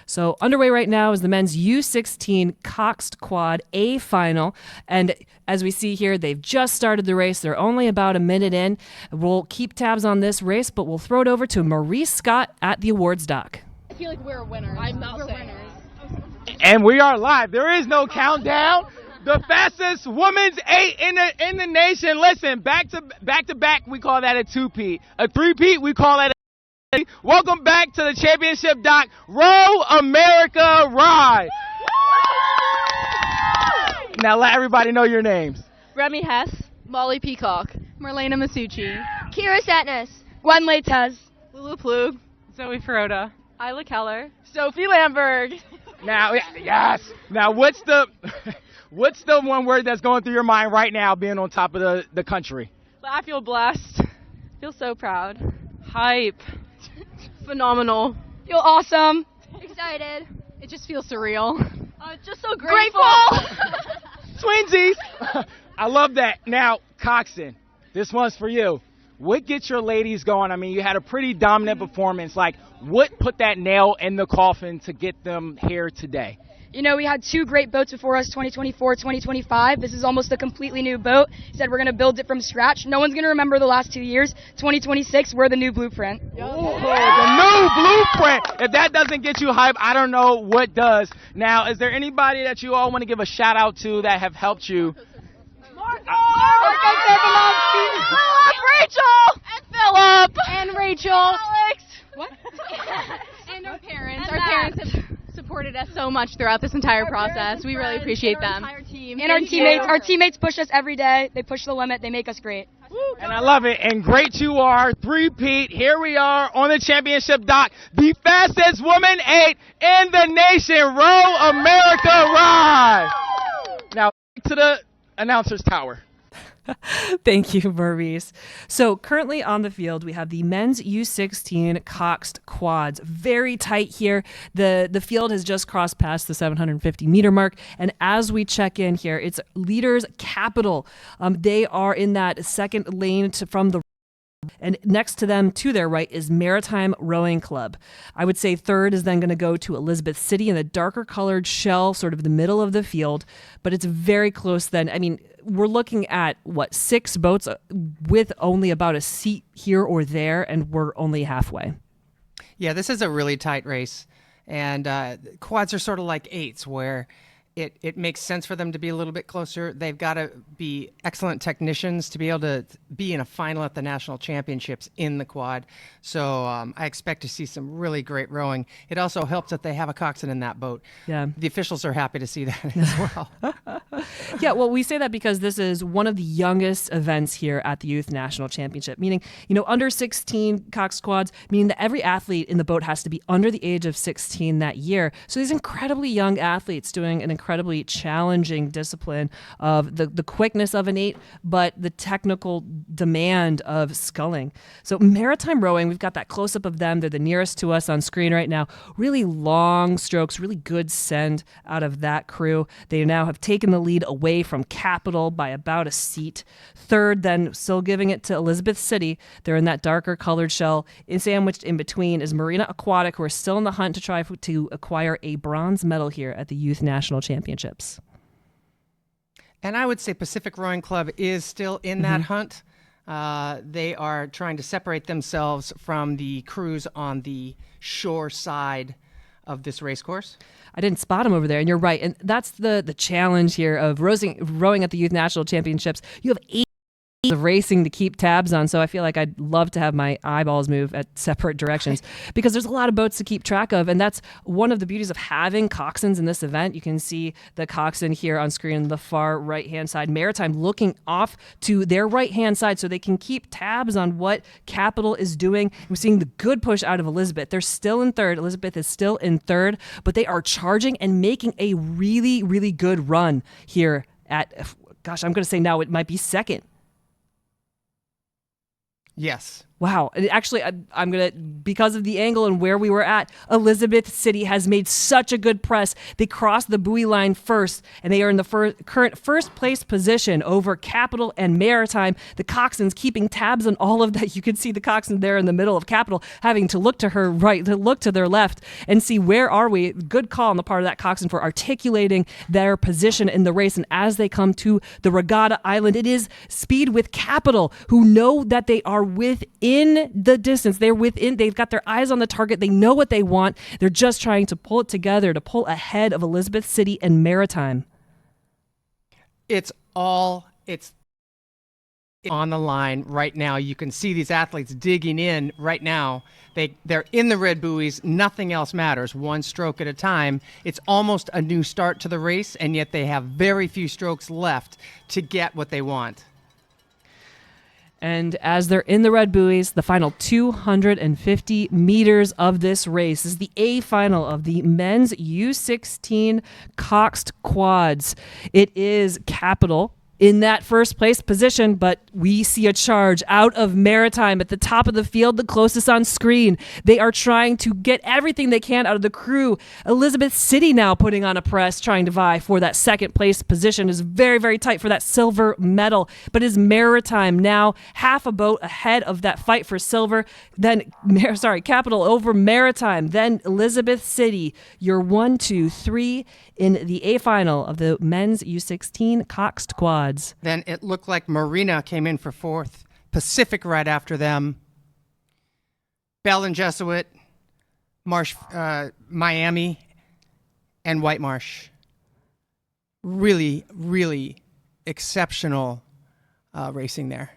So underway right now is the men's U16 Coxed Quad A Final. And as we see here, they've just started the race. They're only about a minute in. We'll keep tabs on this race, but we'll throw it over to Maurice Scott at the awards dock. I feel like we're winners. We're winners. And we are live. There is no countdown. The fastest women's 8 in the nation. Listen, back to back, we call that a two-peat. A three-peat, we call that a... Welcome back to the championship dock. Row America Ride. Now let everybody know your names. Remy Hess, Molly Peacock, Marlena Masucci, Kira Satness, Gwen Leites, Lulu Plug, Zoe Ferota, Isla Keller, Sophie Lamberg. Now, yes. Now, what's the one word that's going through your mind right now, being on top of the country? I feel blessed. Feel so proud. Hype. Phenomenal. Feel awesome. excited, It just feels surreal. just so grateful. Twinsies. I love that. Now, Coxon, this one's for you. What gets your ladies going? I mean, you had a pretty dominant performance. Like, what put that nail in the coffin to get them here today? You know, we had two great boats before us, 2024, 2025. This is almost a completely new boat. Said we're going to build it from scratch. No one's going to remember the last 2 years. 2026, we're the new blueprint. Ooh, the new blueprint. If that doesn't get you hype, I don't know what does. Now, is there anybody that you all want to give a shout out to that have helped you? Rachel! And Philip! And Rachel! Alex! What? And our parents. And Our parents have supported us so much throughout this entire process. We really appreciate them. Our entire team. And our teammates. Our teammates push us every day. They push the limit. They make us great. And I love it. And great you are. Three-peat. Here we are on the championship dock. The fastest woman 8 in the nation. Row America Ride. Now, to the announcer's tower. Thank you, Maurice. So currently on the field, we have the men's U16 Coxed Quads. Very tight here. The field has just crossed past the 750-meter mark. And as we check in here, it's Leaders Capital. They are in that second lane from the and next to them, to their right, is Maritime Rowing Club. I would say third is then going to go to Elizabeth City in the darker colored shell, sort of the middle of the field. But it's very close then. I mean, we're looking at, 6 boats with only about a seat here or there, and we're only halfway. Yeah, this is a really tight race. And quads are sort of like 8s, where it makes sense for them to be a little bit closer. They've got to be excellent technicians to be able to be in a final at the national championships in the quad. So I expect to see some really great rowing. It also helps that they have a coxswain in that boat. Yeah. The officials are happy to see that as well. Yeah, well, we say that because this is one of the youngest events here at the Youth National Championship, meaning, under 16 Cox Quads, meaning that every athlete in the boat has to be under the age of 16 that year. So these incredibly young athletes doing an incredibly challenging discipline of the quickness of an 8, but the technical demand of sculling. So maritime rowing, we've got that close-up of them. They're the nearest to us on screen right now. Really long strokes, really good send out of that crew. They now have taken the lead away from Capital by about a seat. Third, then still giving it to Elizabeth City. They're in that darker colored shell. Sandwiched in between is Marina Aquatic, who are still in the hunt to try to acquire a bronze medal here at the Youth National Championships. And I would say Pacific Rowing Club is still in that hunt. They are trying to separate themselves from the crews on the shore side of this race course. I didn't spot him over there, and you're right. And that's the challenge here of rowing at the Youth National Championships. You have 8 of racing to keep tabs on, so I feel like I'd love to have my eyeballs move at separate directions because there's a lot of boats to keep track of, and that's one of the beauties of having coxswains in this event. You can see the coxswain here on screen on the far right-hand side. Maritime looking off to their right-hand side so they can keep tabs on what Capital is doing. We're seeing the good push out of Elizabeth. They're still in third. Elizabeth is still in third, but they are charging and making a really, really good run here at, I'm going to say now it might be second. Yes, Wow. And actually, I'm going to, because of the angle and where we were at, Elizabeth City has made such a good press. They crossed the buoy line first, and they are in the current first place position over Capital and Maritime. The Coxswains keeping tabs on all of that. You can see the Coxswain there in the middle of Capital having to look to her right, to look to their left and see where are we. Good call on the part of that Coxswain for articulating their position in the race. And as they come to the Regatta Island, it is Speed with Capital, who know that they are within the distance. They've got their eyes on the target. They know what they want. They're just trying to pull it together to pull ahead of Elizabeth City and Maritime. It's on the line right now. You can see these athletes digging in right now. They're in the red buoys. Nothing else matters. One stroke at a time. It's almost a new start to the race, and yet they have very few strokes left to get what they want. And as they're in the red buoys, the final 250 meters of this race is the A final of the men's U16 Coxed Quads. It is Capital in that first place position, but we see a charge out of Maritime at the top of the field, the closest on screen. They are trying to get everything they can out of the crew. Elizabeth City now putting on a press, trying to vie for that second place position. Is very, very tight for that silver medal, but is Maritime now half a boat ahead of that fight for silver. Then, Capital over Maritime, then Elizabeth City. Your 1, 2, 3 in the A final of the men's U16 Coxed Quads. Then it looked like Marina came in for fourth. Pacific right after them. Bell and Jesuit, Miami, and White Marsh. Really, really exceptional racing there.